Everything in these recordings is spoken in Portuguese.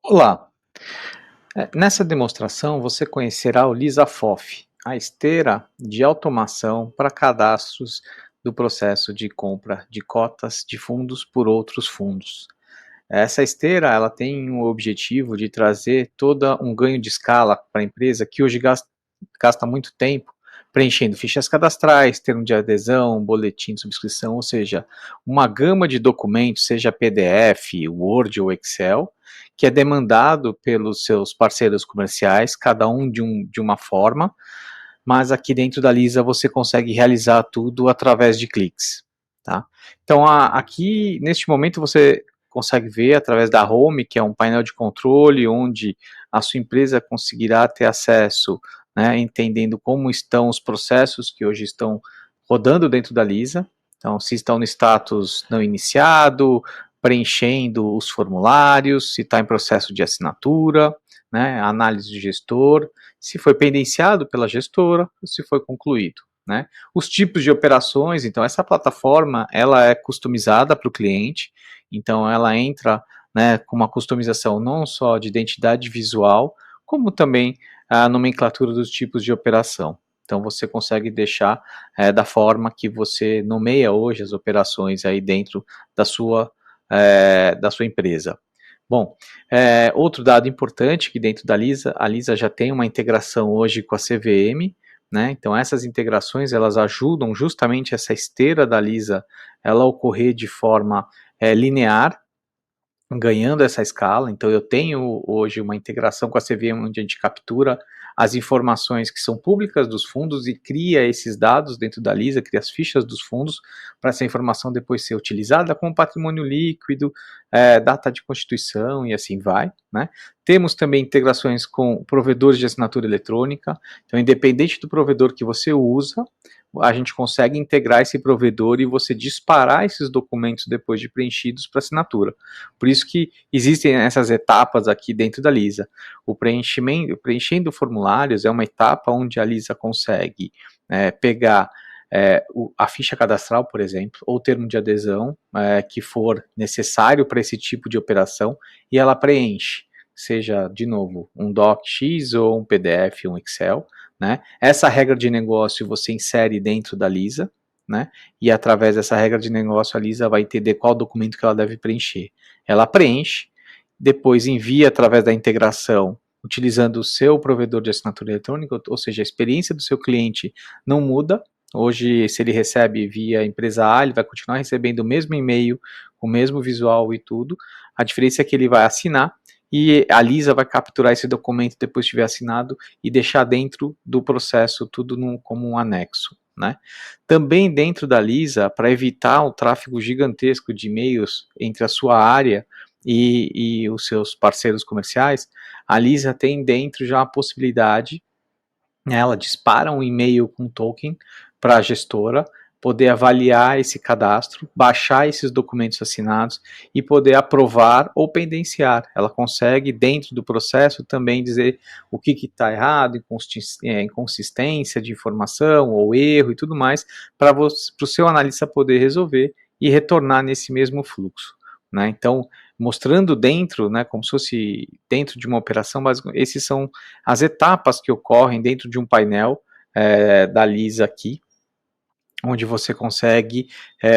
Olá, nessa demonstração você conhecerá o LisaFoF, a esteira de automação para cadastros do processo de compra de cotas de fundos por outros fundos. Essa esteira ela tem o objetivo de trazer todo um ganho de escala para a empresa que hoje gasta muito tempo preenchendo fichas cadastrais, termo de adesão, boletim de subscrição, ou seja, uma gama de documentos, seja PDF, Word ou Excel, que é demandado pelos seus parceiros comerciais, cada um de uma forma, mas aqui dentro da Lisa você consegue realizar tudo através de cliques. Tá? Então, aqui neste momento você consegue ver através da Home, que é um painel de controle onde a sua empresa conseguirá ter acesso, né, entendendo como estão os processos que hoje estão rodando dentro da Lisa. Então, se estão no status não iniciado, preenchendo os formulários, se está em processo de assinatura, né, análise de gestor, se foi pendenciado pela gestora, se foi concluído. Né? Os tipos de operações, então essa plataforma ela é customizada para o cliente, então ela entra, né, com uma customização não só de identidade visual, como também a nomenclatura dos tipos de operação. Então você consegue deixar da forma que você nomeia hoje as operações aí dentro da sua empresa. Bom, outro dado importante que dentro da Lisa, a Lisa já tem uma integração hoje com a CVM, né? Então essas integrações elas ajudam justamente essa esteira da Lisa ela ocorrer de forma linear, ganhando essa escala. Então eu tenho hoje uma integração com a CVM onde a gente captura as informações que são públicas dos fundos e cria esses dados dentro da Lisa, cria as fichas dos fundos para essa informação depois ser utilizada como patrimônio líquido, data de constituição e assim vai, né? Temos também integrações com provedores de assinatura eletrônica, então independente do provedor que você usa, a gente consegue integrar esse provedor e você disparar esses documentos depois de preenchidos para assinatura. Por isso que existem essas etapas aqui dentro da Lisa. O preenchendo formulários é uma etapa onde a Lisa consegue pegar a ficha cadastral, por exemplo, ou termo de adesão que for necessário para esse tipo de operação e ela preenche, seja, de novo, um docx ou um PDF, um Excel, né? Essa regra de negócio você insere dentro da Lisa, né? E através dessa regra de negócio a Lisa vai entender qual documento que ela deve preencher. Ela preenche, depois envia através da integração, utilizando o seu provedor de assinatura eletrônica, ou seja, a experiência do seu cliente não muda. Hoje, se ele recebe via empresa A, ele vai continuar recebendo o mesmo e-mail, com o mesmo visual e tudo. A diferença é que ele vai assinar e a Lisa vai capturar esse documento depois de tiver assinado e deixar dentro do processo tudo como um anexo. Né? Também dentro da Lisa, para evitar o tráfego gigantesco de e-mails entre a sua área e os seus parceiros comerciais, a Lisa tem dentro já a possibilidade, né, ela dispara um e-mail com token para a gestora poder avaliar esse cadastro, baixar esses documentos assinados e poder aprovar ou pendenciar. Ela consegue, dentro do processo, também dizer o que está errado, inconsistência de informação ou erro e tudo mais, para o seu analista poder resolver e retornar nesse mesmo fluxo. Né? Então, mostrando dentro, né, como se fosse dentro de uma operação, esses são as etapas que ocorrem dentro de um painel da Lisa aqui, onde você consegue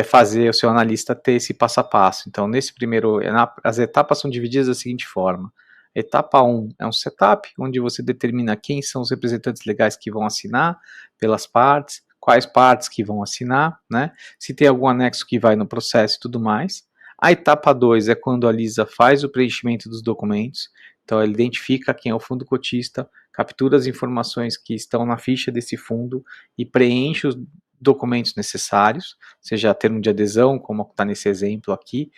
fazer o seu analista ter esse passo a passo. Então, nesse primeiro, as etapas são divididas da seguinte forma. Etapa 1 é um setup, onde você determina quem são os representantes legais que vão assinar pelas partes, quais partes que vão assinar, né? Se tem algum anexo que vai no processo e tudo mais. A etapa 2 é quando a Lisa faz o preenchimento dos documentos, então ela identifica quem é o fundo cotista, captura as informações que estão na ficha desse fundo e preenche os documentos necessários, seja termo de adesão, como está nesse exemplo aqui,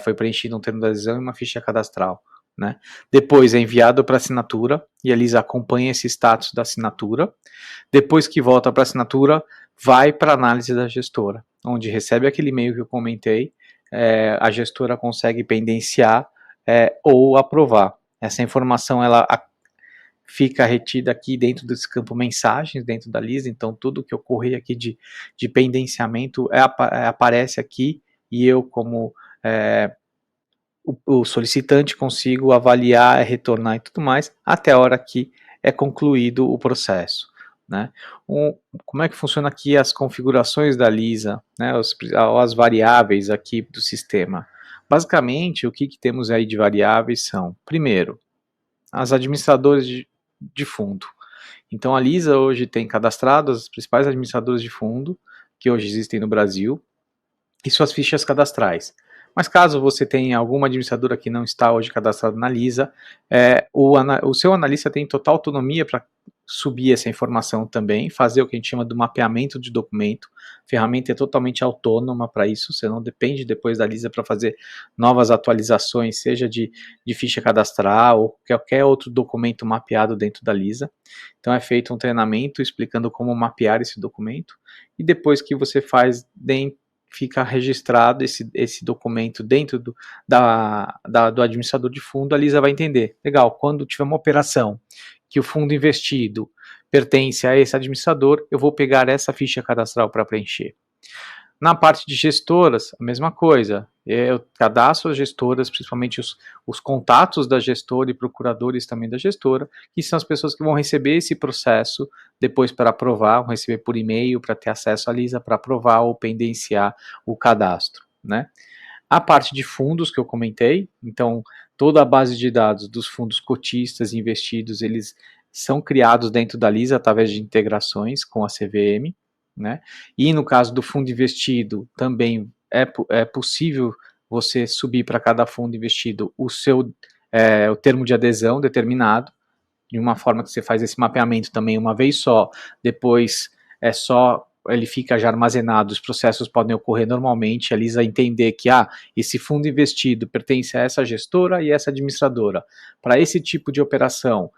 foi preenchido um termo de adesão e uma ficha cadastral. Né? Depois é enviado para assinatura e a Lisa acompanha esse status da assinatura. Depois que volta para a assinatura, vai para a análise da gestora, onde recebe aquele e-mail que eu comentei, a gestora consegue pendenciar ou aprovar. Essa informação ela fica retida aqui dentro desse campo mensagens, dentro da Lisa, então tudo que ocorrer aqui de pendenciamento aparece aqui, e eu como o solicitante consiga avaliar, retornar e tudo mais, até a hora que é concluído o processo, né. Um, como é que funciona aqui as configurações da Lisa, né, as variáveis aqui do sistema? Basicamente, o que que temos aí de variáveis são, primeiro, as administradoras de fundo. Então a Lisa hoje tem cadastrado as principais administradoras de fundo que hoje existem no Brasil e suas fichas cadastrais. Mas caso você tenha alguma administradora que não está hoje cadastrada na Lisa, o seu analista tem total autonomia para subir essa informação também, fazer o que a gente chama do mapeamento de documento. A ferramenta é totalmente autônoma para isso, você não depende depois da Lisa para fazer novas atualizações, seja de ficha cadastral ou qualquer outro documento mapeado dentro da Lisa. Então é feito um treinamento explicando como mapear esse documento, e depois que você faz dentro, fica registrado esse documento dentro do administrador de fundo, a Lisa vai entender. Legal, quando tiver uma operação que o fundo investido pertence a esse administrador, eu vou pegar essa ficha cadastral para preencher. Na parte de gestoras, a mesma coisa. Eu cadastro as gestoras, principalmente os contatos da gestora e procuradores também da gestora, que são as pessoas que vão receber esse processo depois para aprovar, vão receber por e-mail para ter acesso à Lisa para aprovar ou pendenciar o cadastro, né? A parte de fundos que eu comentei, então toda a base de dados dos fundos cotistas investidos, eles são criados dentro da Lisa através de integrações com a CVM, né? E no caso do fundo investido, também é possível você subir para cada fundo investido o termo de adesão determinado, de uma forma que você faz esse mapeamento também uma vez só, depois ele fica já armazenado, os processos podem ocorrer normalmente, a Lisa entender que esse fundo investido pertence a essa gestora e essa administradora. Para esse tipo de operação,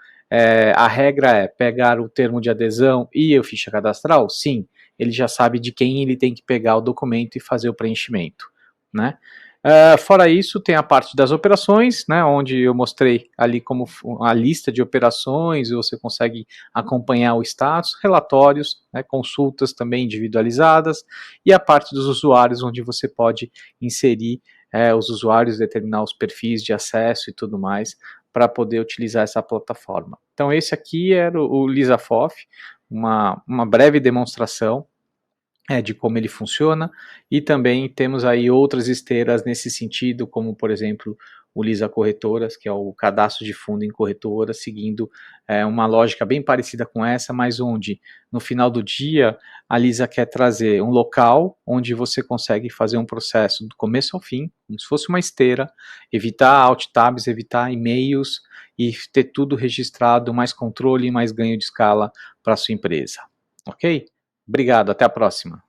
a regra é pegar o termo de adesão e a ficha cadastral? Sim, ele já sabe de quem ele tem que pegar o documento e fazer o preenchimento, né? Fora isso, tem a parte das operações, né, onde eu mostrei ali como a lista de operações, você consegue acompanhar o status, relatórios, né, consultas também individualizadas, e a parte dos usuários, onde você pode inserir os usuários, determinar os perfis de acesso e tudo mais, para poder utilizar essa plataforma. Então esse aqui era o LisaFof, uma breve demonstração de como ele funciona, e também temos aí outras esteiras nesse sentido, como por exemplo o Lisa Corretoras, que é o cadastro de fundo em corretora, seguindo uma lógica bem parecida com essa, mas onde no final do dia a Lisa quer trazer um local onde você consegue fazer um processo do começo ao fim, como se fosse uma esteira, evitar alt tabs, evitar e-mails e ter tudo registrado, mais controle e mais ganho de escala para sua empresa. Ok? Obrigado, até a próxima.